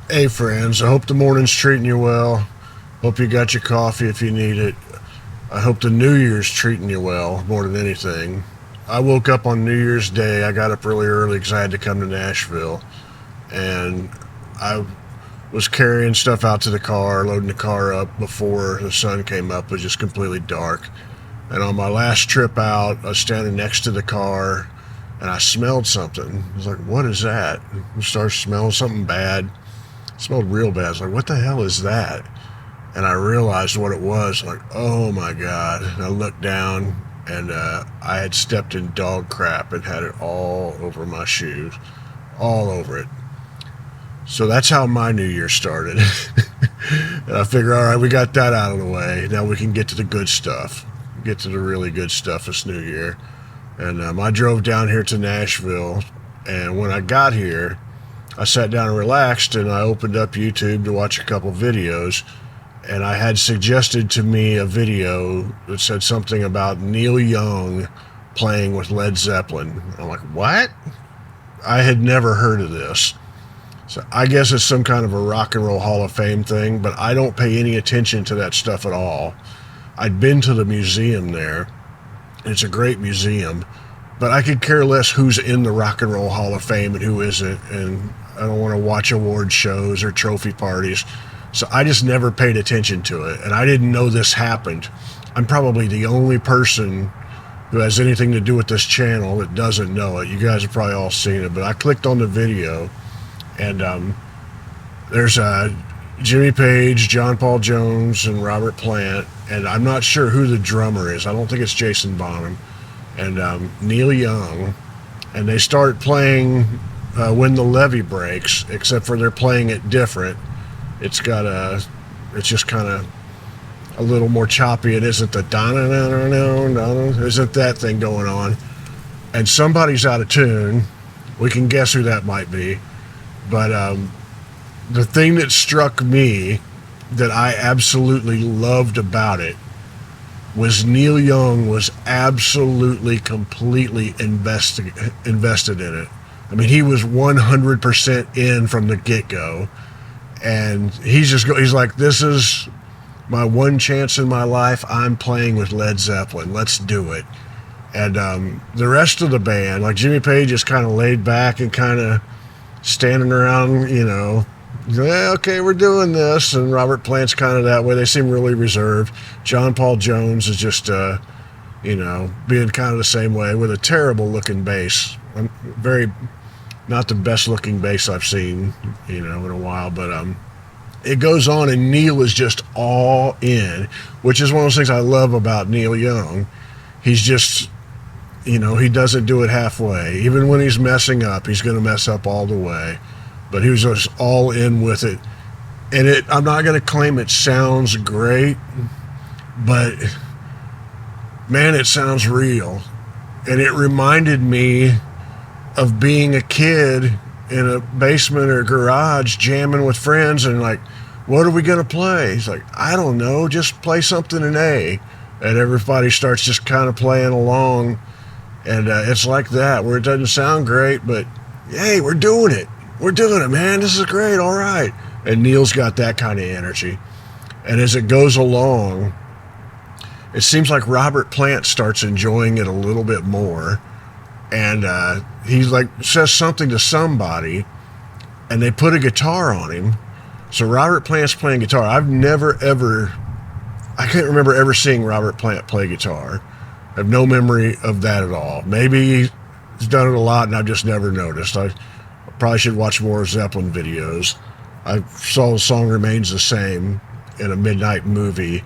Hey friends, I hope the morning's treating you well. Hope you got your coffee if you need it. I hope the New Year's treating you well more than anything. I woke up on New Year's Day. I got up really early because I had to come to Nashville. And I was carrying stuff out to the car, loading the car up before the sun came up. It was just completely dark. And on my last trip out, I was standing next to the car and I smelled something. I was like, what is that? I started smelling something bad. It smelled real bad. I was like, what the hell is that? And I realized what it was. Like, oh my God. And I looked down and I had stepped in dog crap and had it all over my shoes. All over it. So that's how my New Year started. And I figured, all right, we got that out of the way. Now we can get to the good stuff. Get to the really good stuff this New Year. And I drove down here to Nashville. And when I got here, I sat down and relaxed, and I opened up YouTube to watch a couple videos, and I had suggested to me a video that said something about Neil Young playing with Led Zeppelin. I'm like, what? I had never heard of this. So I guess it's some kind of a rock and roll Hall of Fame thing, but I don't pay any attention to that stuff at all. I'd been to the museum there. It's a great museum, but I could care less who's in the Rock and Roll Hall of Fame and who isn't, and I don't want to watch award shows or trophy parties. So I just never paid attention to it, and I didn't know this happened. I'm probably the only person who has anything to do with this channel that doesn't know it. You guys have probably all seen it, but I clicked on the video, and there's Jimmy Page, John Paul Jones, and Robert Plant, and I'm not sure who the drummer is. I don't think it's Jason Bonham, and Neil Young, and they start playing When the Levee Breaks, except for they're playing it different. It's just kind of a little more choppy. It isn't the da-na-na-na-na, isn't that thing going on. And somebody's out of tune. We can guess who that might be. But the thing that struck me that I absolutely loved about it was Neil Young was absolutely, completely invested in it. I mean, he was 100% in from the get-go. And he's like, this is my one chance in my life. I'm playing with Led Zeppelin. Let's do it. And the rest of the band, like Jimmy Page, is kind of laid back and kind of standing around, yeah, okay, we're doing this. And Robert Plant's kind of that way. They seem really reserved. John Paul Jones is just, being kind of the same way with a terrible looking bass. Not the best looking bass I've seen, in a while, but it goes on, and Neil is just all in, which is one of those things I love about Neil Young. He's just, he doesn't do it halfway. Even when he's messing up, he's going to mess up all the way. But he was just all in with it. And I'm not going to claim it sounds great, but man, it sounds real. And it reminded me of being a kid in a basement or garage jamming with friends and like, what are we going to play? He's like, I don't know, just play something in A. And everybody starts just kind of playing along. And it's like that, where it doesn't sound great, but hey, we're doing it. We're doing it, man. This is great. All right. And Neil's got that kind of energy. And as it goes along, it seems like Robert Plant starts enjoying it a little bit more. And he says something to somebody, and they put a guitar on him. So Robert Plant's playing guitar. I can't remember ever seeing Robert Plant play guitar. I have no memory of that at all. Maybe he's done it a lot and I've just never noticed. I probably should watch more Zeppelin videos. I saw The Song Remains the Same in a midnight movie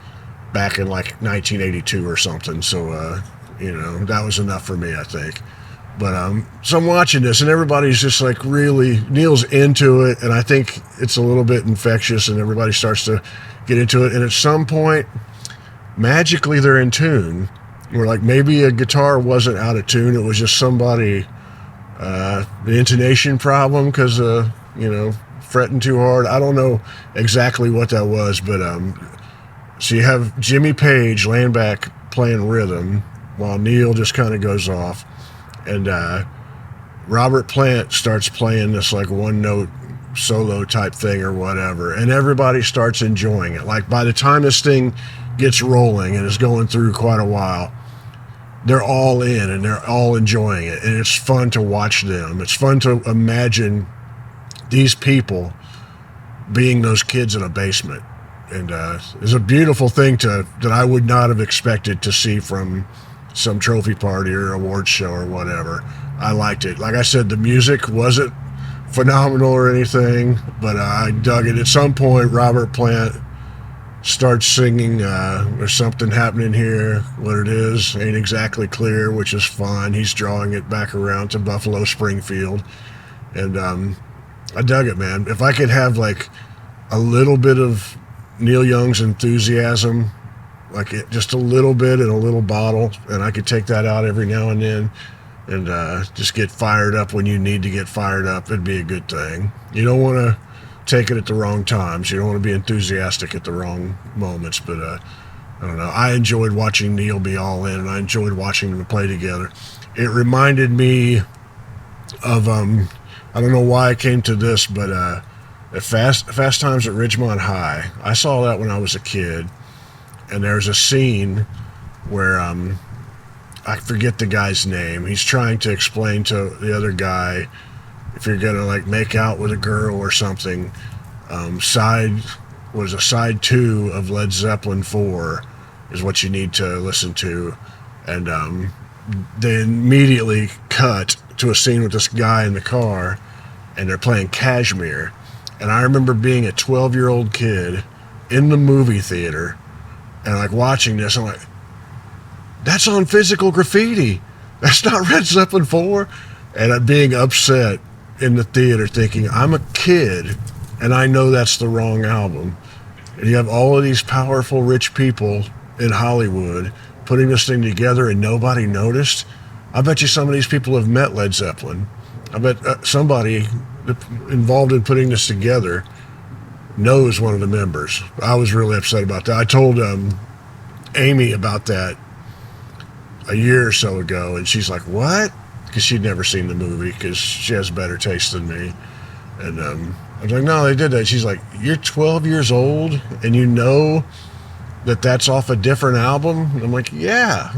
back in 1982 or something. So, that was enough for me, I think. But so I'm watching this, and everybody's just really, Neil's into it, and I think it's a little bit infectious, and everybody starts to get into it. And at some point, magically, they're in tune. Where maybe a guitar wasn't out of tune; it was just somebody, the intonation problem, because fretting too hard. I don't know exactly what that was, but so you have Jimmy Page laying back playing rhythm while Neil just kind of goes off. And Robert Plant starts playing this one note solo type thing or whatever, and everybody starts enjoying it. Like by the time this thing gets rolling and is going through quite a while, they're all in and they're all enjoying it, and it's fun to watch them. It's fun to imagine these people being those kids in a basement, and it's a beautiful thing that I would not have expected to see from some trophy party or award show or whatever. I liked it. Like I said, the music wasn't phenomenal or anything, but I dug it. At some point, Robert Plant starts singing, there's something happening here. What it is ain't exactly clear, which is fun. He's drawing it back around to Buffalo Springfield, and I dug it, man. If I could have like a little bit of Neil Young's enthusiasm, like just a little bit in a little bottle, and I could take that out every now and then and just get fired up when you need to get fired up, it'd be a good thing. You don't want to take it at the wrong times. You don't want to be enthusiastic at the wrong moments, but I don't know. I enjoyed watching Neil be all in, and I enjoyed watching them play together. It reminded me of, I don't know why I came to this, but at Fast Times at Ridgemont High, I saw that when I was a kid, and there's a scene where I forget the guy's name. He's trying to explain to the other guy, if you're gonna like make out with a girl or something, side 2 of Led Zeppelin 4 is what you need to listen to, and they immediately cut to a scene with this guy in the car, and they're playing Kashmir. And I remember being a 12-year-old kid in the movie theater and like watching this. I'm like, that's on Physical Graffiti. That's not Led Zeppelin 4. And I'm being upset in the theater thinking, I'm a kid and I know that's the wrong album. And you have all of these powerful, rich people in Hollywood putting this thing together and nobody noticed. I bet you some of these people have met Led Zeppelin. I bet somebody involved in putting this together knows one of the members. I was really upset about that. I told Amy about that a year or so ago, and she's like, what? Because she'd never seen the movie, because she has better taste than me. And I was like, no, they did that. She's like, you're 12 years old and you know that that's off a different album? And I'm like, yeah.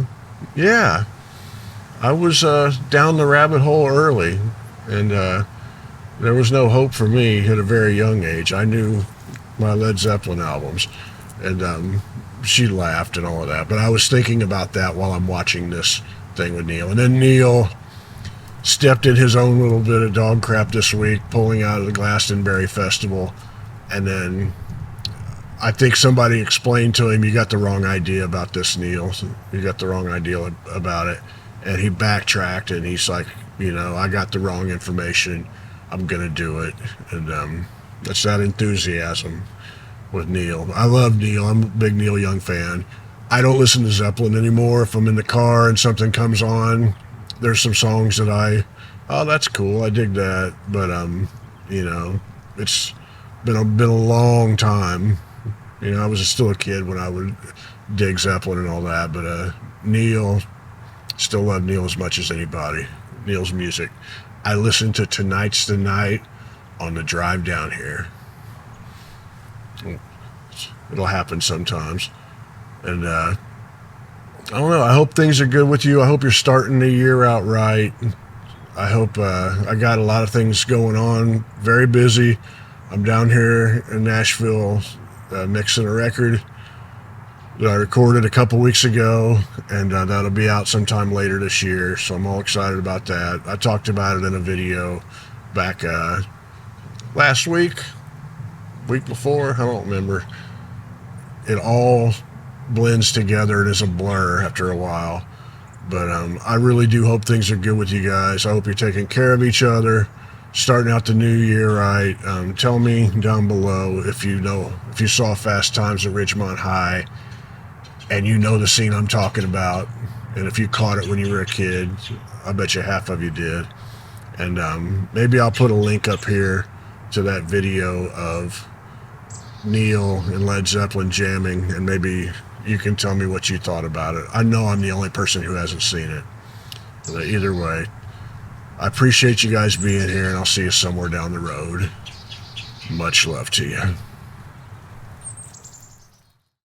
I was down the rabbit hole early, and there was no hope for me at a very young age. I knew my Led Zeppelin albums, and she laughed and all of that. But I was thinking about that while I'm watching this thing with Neil. And then Neil stepped in his own little bit of dog crap this week, pulling out of the Glastonbury Festival. And then I think somebody explained to him, you got the wrong idea about this, Neil. You got the wrong idea about it. And he backtracked, and he's like, I got the wrong information. I'm going to do it. And that's that enthusiasm with Neil. I love Neil. I'm a big Neil Young fan. I don't listen to Zeppelin anymore. If I'm in the car and something comes on, there's some songs that oh, that's cool. I dig that. But, it's been a long time. I was still a kid when I would dig Zeppelin and all that. But Neil, still love Neil as much as anybody. Neil's music. I listened to Tonight's the Night on the drive down here. It'll happen sometimes. And I don't know. I hope things are good with you. I hope you're starting the year out right. I hope I got a lot of things going on. Very busy. I'm down here in Nashville mixing a record that I recorded a couple weeks ago, and that'll be out sometime later this year. So I'm all excited about that. I talked about it in a video back last week before. I don't remember. It all blends together and is a blur after a while. But I really do hope things are good with you guys. I hope you're taking care of each other, starting out the new year right. Tell me down below if you saw Fast Times at Ridgemont High and you know the scene I'm talking about, and if you caught it when you were a kid. I bet you half of you did. And maybe I'll put a link up here to that video of Neil and Led Zeppelin jamming, and maybe you can tell me what you thought about it. I know I'm the only person who hasn't seen it. But either way, I appreciate you guys being here, and I'll see you somewhere down the road. Much love to you.